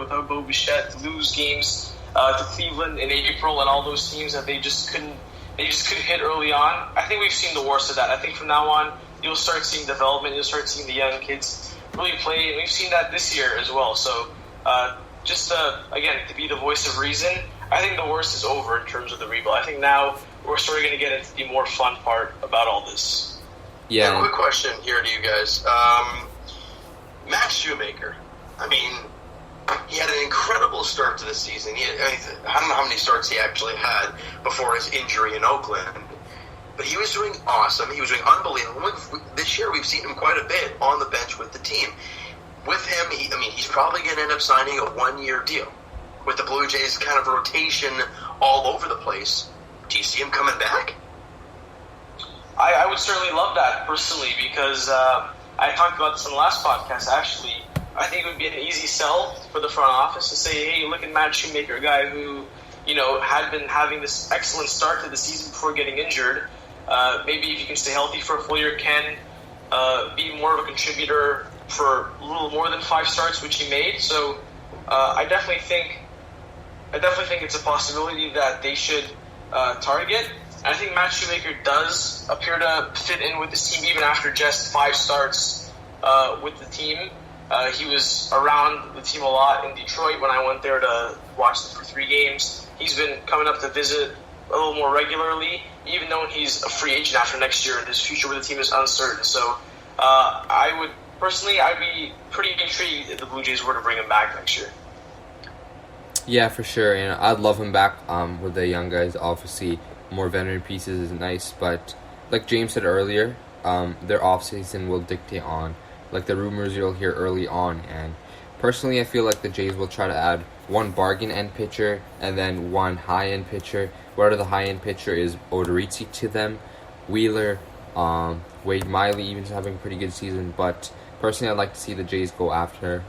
without Bo Bichette, to lose games to Cleveland in April and all those teams that they just couldn't hit early on. I think we've seen the worst of that. I think from now on, you'll start seeing development. You'll start seeing the young kids really play. And we've seen that this year as well. So again, to be the voice of reason, I think the worst is over in terms of the rebuild. I think now we're sort of going to get into the more fun part about all this. Yeah, quick question here to you guys. Max Shoemaker, I mean, he had an incredible start to the season. I don't know how many starts he actually had before his injury in Oakland, but he was doing awesome. He was doing unbelievable. This year we've seen him quite a bit on the bench with the team. With him, he's probably going to end up signing a one-year deal. With the Blue Jays kind of rotation all over the place, do you see him coming back? I would certainly love that personally because I talked about this in the last podcast, actually. I think it would be an easy sell for the front office to say, hey, look at Matt Shoemaker, a guy who, had been having this excellent start to the season before getting injured. Maybe if you can stay healthy for a full year, can be more of a contributor for a little more than 5 starts, which he made. So I definitely think it's a possibility that they should target. I think Matt Shoemaker does appear to fit in with this team even after just 5 starts with the team. He was around the team a lot in Detroit when I went there to watch them for 3 games. He's been coming up to visit a little more regularly, even though he's a free agent after next year and his future with the team is uncertain. So I'd be pretty intrigued if the Blue Jays were to bring him back next year. Yeah, for sure. And I'd love him back with the young guys. Obviously, more veteran pieces is nice, but like James said earlier, their offseason will dictate on the rumors you'll hear early on. And personally, I feel like the Jays will try to add one bargain end pitcher and then one high end pitcher. Whether the high end pitcher is Odorizzi to them, Wheeler, Wade Miley even having a pretty good season. But personally, I'd like to see the Jays go after,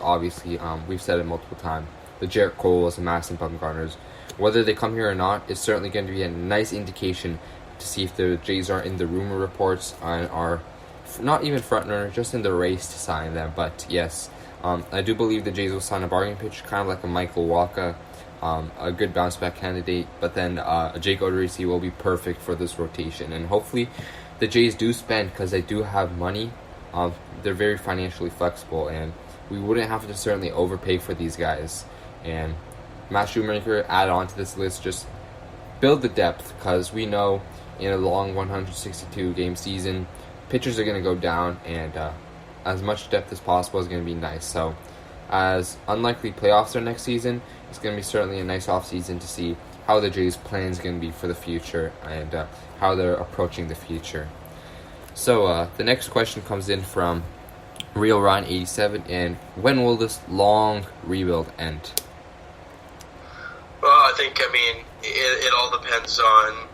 obviously, we've said it multiple times, the Jarrett Coles and Madison Bumgarners. Whether they come here or not is certainly going to be a nice indication to see if the Jays are in the rumor reports and are not even front runner, just in the race to sign them. But yes, I do believe the Jays will sign a bargain pitcher, kind of like a Michael Wacha, a good bounce back candidate. But then Jake Odorizzi will be perfect for this rotation. And hopefully the Jays do spend because they do have money. They're very financially flexible, and we wouldn't have to certainly overpay for these guys. And Matt Shoemaker add on to this list, just build the depth, because we know in a long 162-game season, pitchers are going to go down, and as much depth as possible is going to be nice. So, as unlikely playoffs are next season, it's going to be certainly a nice offseason to see how the Jays' plan is going to be for the future and how they're approaching the future. So, the next question comes in from Real Ryan 87, and when will this long rebuild end? Well, I think, it all depends on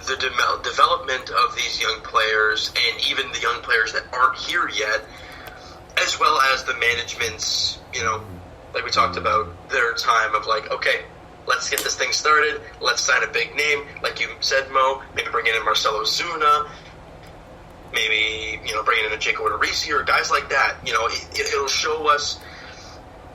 the development of these young players and even the young players that aren't here yet, as well as the management's, like we talked about, their time of okay, let's get this thing started, let's sign a big name, like you said, Mo, maybe bring in Marcell Ozuna, maybe, bring in a Jake Odorizzi or guys like that. It'll show us.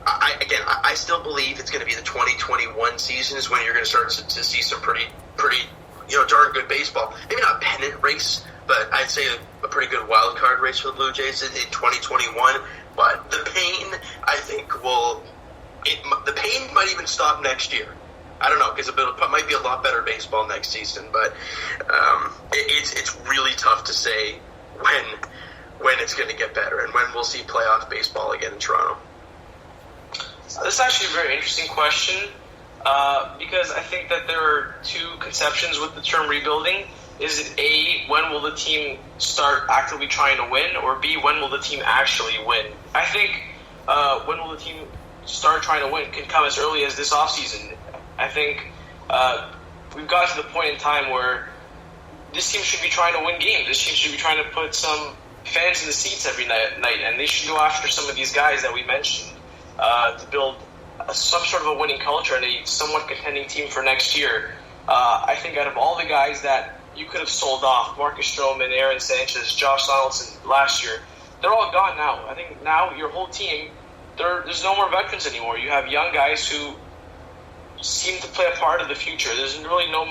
I still believe it's going to be the 2021 season is when you're going to start to see some pretty, darn good baseball. Maybe not a pennant race, but I'd say a pretty good wild card race for the Blue Jays in 2021. But the pain, I think, the pain might even stop next year. I don't know, because it might be a lot better baseball next season. But it's really tough to say when it's going to get better and when we'll see playoff baseball again in Toronto. This is actually a very interesting question because I think that there are 2 conceptions with the term rebuilding. Is it A, when will the team start actively trying to win, or B, when will the team actually win? I think when will the team start trying to win can come as early as this offseason. I think we've got to the point in time where this team should be trying to win games. This team should be trying to put some fans in the seats every night, and they should go after some of these guys that we mentioned. To build some sort of a winning culture and a somewhat contending team for next year. I think out of all the guys that you could have sold off, Marcus Stroman, Aaron Sanchez, Josh Donaldson last year, they're all gone now. I think now your whole team there's no more veterans anymore. You have young guys who seem to play a part of the future. There's really not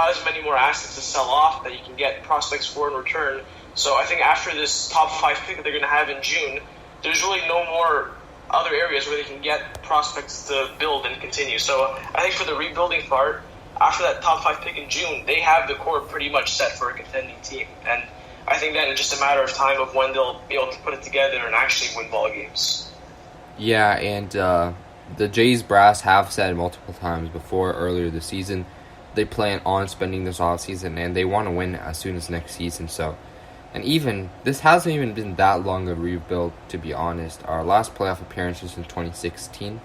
as many more assets to sell off that you can get prospects for in return. So I think after this top 5 pick that they're going to have in June, there's really no more other areas where they can get prospects to build and continue. So I think for the rebuilding part, after that top 5 pick in June, they have the core pretty much set for a contending team. And I think then it's just a matter of time of when they'll be able to put it together and actually win ball games. Yeah, and the Jays brass have said multiple times before earlier this season they plan on spending this offseason and they want to win as soon as next season. So, and even this hasn't even been that long a rebuild, to be honest. Our last playoff appearance was in 2016.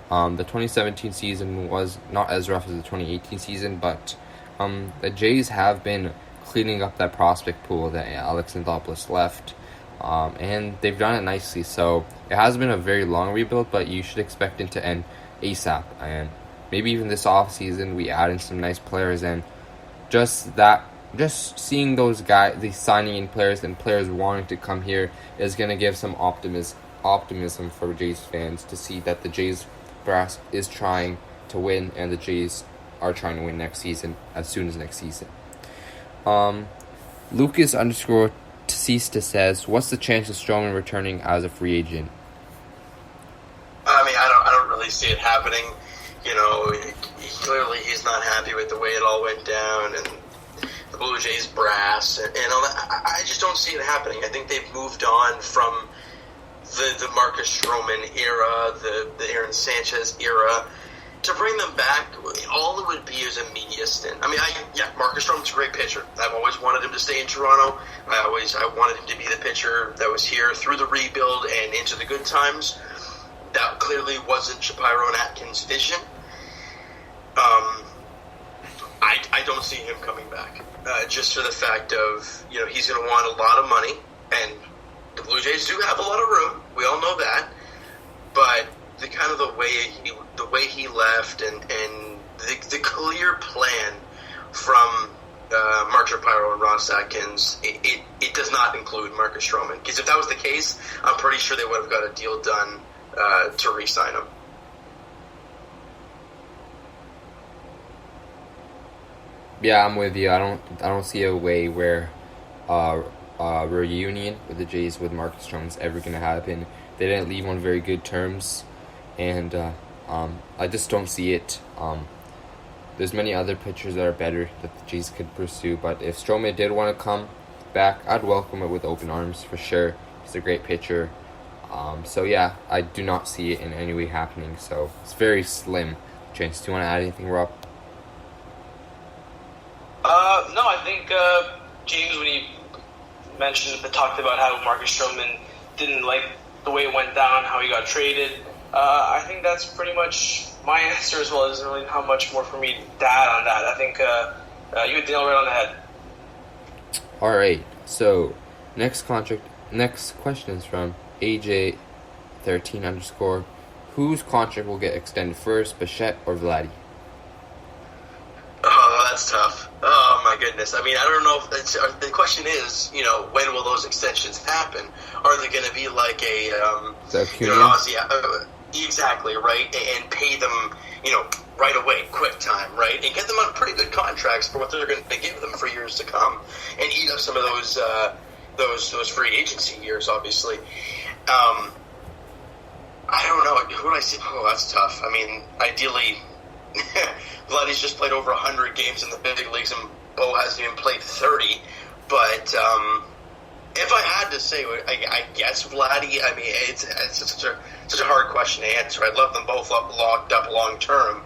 The 2017 season was not as rough as the 2018 season, but the Jays have been cleaning up that prospect pool that Alex Anthopoulos left, and they've done it nicely. So it has been a very long rebuild, but you should expect it to end ASAP. And maybe even this offseason we add in some nice players, and just seeing those guys, these signing in players and players wanting to come here is going to give some optimism for Jays fans to see that the Jays brass is trying to win and the Jays are trying to win next season as soon as next season. Lucas _ Tasista says, what's the chance of Stroman returning as a free agent? I mean, I don't really see it happening. You know, clearly he's not happy with the way it all went down, and the Blue Jays brass, and all that. I just don't see it happening. I think they've moved on from the Marcus Stroman era, the Aaron Sanchez era. To bring them back, all it would be is a media stint. I mean, Marcus Stroman's a great pitcher. I've always wanted him to stay in Toronto. I wanted him to be the pitcher that was here through the rebuild and into the good times. That clearly wasn't Shapiro and Atkins' vision. I don't see him coming back. Just for the fact of, you know, he's going to want a lot of money, and the Blue Jays do have a lot of room. We all know that. But the kind of the way he left and the clear plan from Mark Shapiro and Ross Atkins, it does not include Marcus Stroman. Because if that was the case, I'm pretty sure they would have got a deal done to re-sign him. Yeah, I'm with you. I don't see a way where a reunion with the Jays with Marcus Stroman is ever going to happen. They didn't leave on very good terms, and I just don't see it. There's many other pitchers that are better that the Jays could pursue, but if Stroman did want to come back, I'd welcome it with open arms for sure. He's a great pitcher. So yeah, I do not see it in any way happening, so it's very slim chance. Do you want to add anything, Rob? No, I think James, when he talked about how Marcus Stroman didn't like the way it went down, how he got traded, I think that's pretty much my answer as well. There's really not much more for me to add on that. I think you hit the nail right on the head. All right, so next question is from AJ13 _ whose contract will get extended first, Bichette or Vladdy? Oh, that's tough. Oh, my goodness. I mean, I don't know if the question is, you know, when will those extensions happen? Are they going to be like exactly, right? And pay them, you know, right away, quick time, right? And get them on pretty good contracts for what they're going to give them for years to come, and eat up some of those free agency years, obviously. I don't know. Who do I see? Oh, that's tough. I mean, ideally, Vladdy's just played over 100 games in the big leagues, and Bo hasn't even played 30. But if I had to say, I guess Vladdy. I mean, it's such a hard question to answer. I'd love them both locked up long term,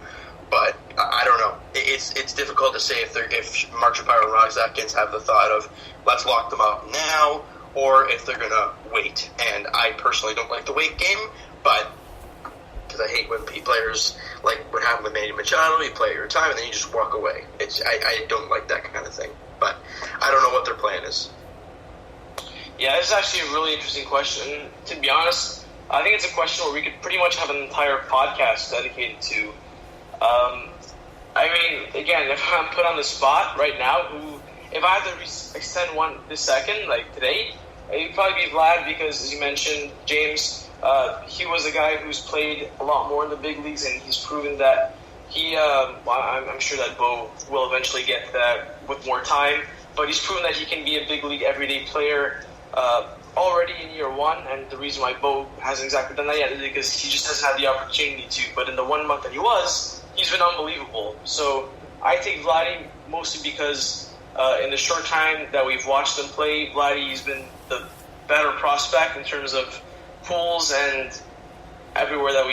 but I don't know. It's difficult to say if Mark Shapiro and Ross Atkins have the thought of let's lock them up now, or if they're gonna wait. And I personally don't like the wait game, but because I hate when players, like what happened with Manny Machado, you play your time and then you just walk away. I don't like that kind of thing. But I don't know what their plan is. Yeah, this is actually a really interesting question. To be honest, I think it's a question where we could pretty much have an entire podcast dedicated to. I mean, again, if I'm put on the spot right now, if I had to extend one this second, like today, it would probably be Vlad because, as you mentioned, James, He was a guy who's played a lot more in the big leagues, and he's proven that I'm sure that Bo will eventually get that with more time, but he's proven that he can be a big league everyday player already in year one, and the reason why Bo hasn't exactly done that yet is because he just hasn't had the opportunity to, but in the 1 month that he's been unbelievable. So I take Vladdy mostly because in the short time that we've watched him play, Vladdy's been the better prospect in terms of polls and everywhere that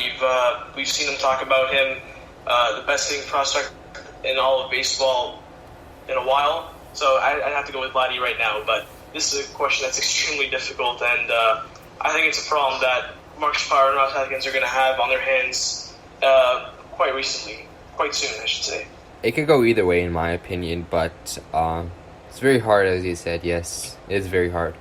we've seen him talk about him, the best hitting prospect in all of baseball in a while. So I'd have to go with Vladdy right now, but this is a question that's extremely difficult, and I think it's a problem that Mark Shapiro and Ross Atkins are going to have on their hands quite soon, I should say. It could go either way, in my opinion, but it's very hard, as you said. Yes, it is very hard.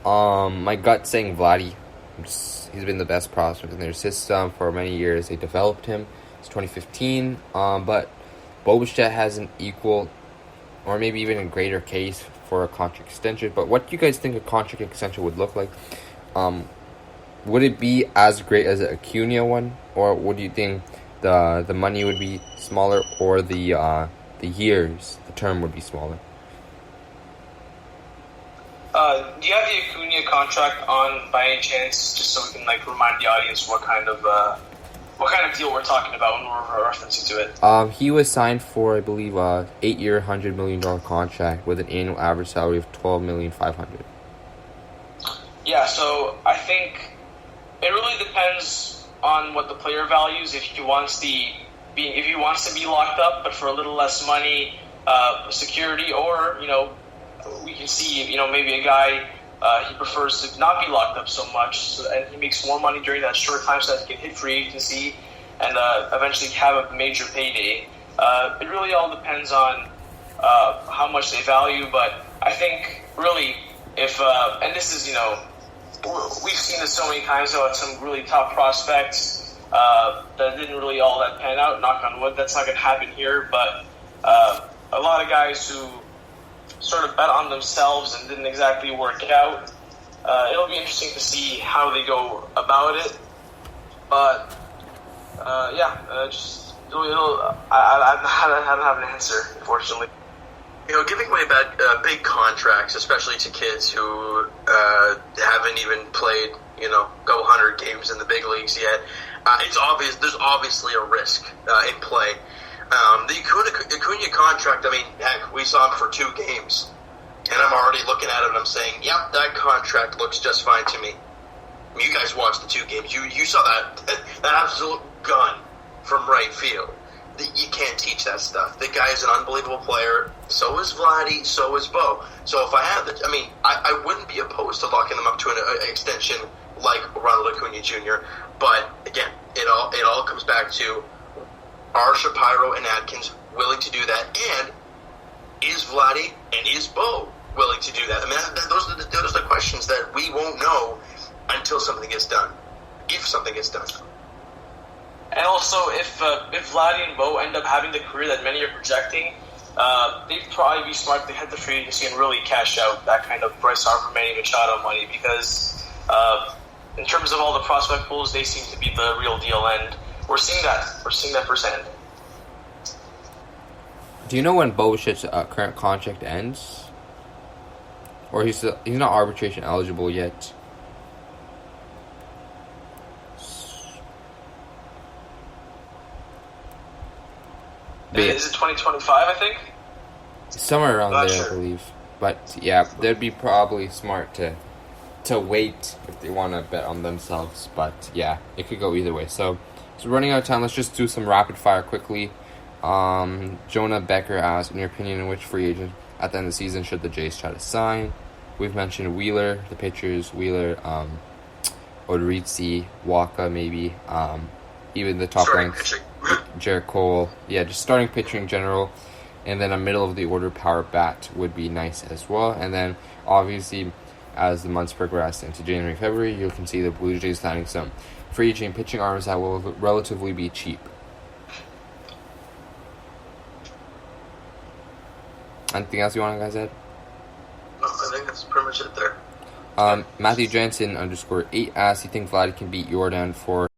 My gut's saying Vladdy. He's been the best prospect in their system for many years. They developed him. It's 2015, but Bo Bichette has an equal, or maybe even a greater case for a contract extension. But what do you guys think a contract extension would look like? Would it be as great as an Acuna one, or would you think the money would be smaller, or the term would be smaller? Do you have the Acuna contract on by any chance, just so we can remind the audience what kind of deal we're talking about when we're referencing to it? He was signed for, I believe, 8-year, $100 million contract with an annual average salary of $12,500,000. Yeah, so I think it really depends on what the player values. If he wants to be locked up, but for a little less money, security, or we can see maybe a guy he prefers to not be locked up so much, and he makes more money during that short time so that he can hit free agency and eventually have a major payday. It really all depends on how much they value, but I think really if and this is we've seen this so many times though at some really top prospects that didn't really all that pan out. Knock on wood, that's not going to happen here, but a lot of guys who sort of bet on themselves and didn't exactly work out. It'll be interesting to see how they go about it. But I don't have an answer, unfortunately. Giving away big contracts, especially to kids who haven't even played, go 100 games in the big leagues yet, it's obvious. There's obviously a risk in play. The Acuna contract, heck, we saw him for 2 games, and I'm already looking at it and I'm saying, yep, that contract looks just fine to me. You guys watched the 2 games. You saw that absolute gun from right field. You can't teach that stuff. The guy is an unbelievable player. So is Vladdy. So is Bo. So if I had I wouldn't be opposed to locking them up to an extension like Ronald Acuna Jr. But again, it all comes back to, are Shapiro and Atkins willing to do that? And is Vladdy and is Bo willing to do that? Those are the questions that we won't know until something gets done. If something gets done. And also, if Vladdy and Bo end up having the career that many are projecting, they'd probably be smart to head to free agency and really cash out that kind of Bryce Harper, Manny Machado money, because in terms of all the prospect pools, they seem to be the real deal, and we're seeing that firsthand. Do you know when Bo Bichette's current contract ends? Or he's not arbitration eligible yet? Is it 2025, I think? Somewhere around there, Sure. I believe. But yeah, they'd be probably smart to wait if they want to bet on themselves. But yeah, it could go either way. So running out of time, let's just do some rapid fire quickly. Jonah Becker asked, in your opinion, in which free agent at the end of the season should the Jays try to sign? We've mentioned Wheeler, the pitchers, Odorizzi, Waka, maybe. Even the top ranks, Jarrett Cole. Yeah, just starting pitching in general. And then a middle of the order power bat would be nice as well. And then obviously, as the months progress into January, February, you can see the Blue Jays signing some free agent pitching arms that will relatively be cheap. Anything else you want to guys add? No, I think that's pretty much it there. Matthew Jensen _8 asks, you think Vlad can beat Jordan for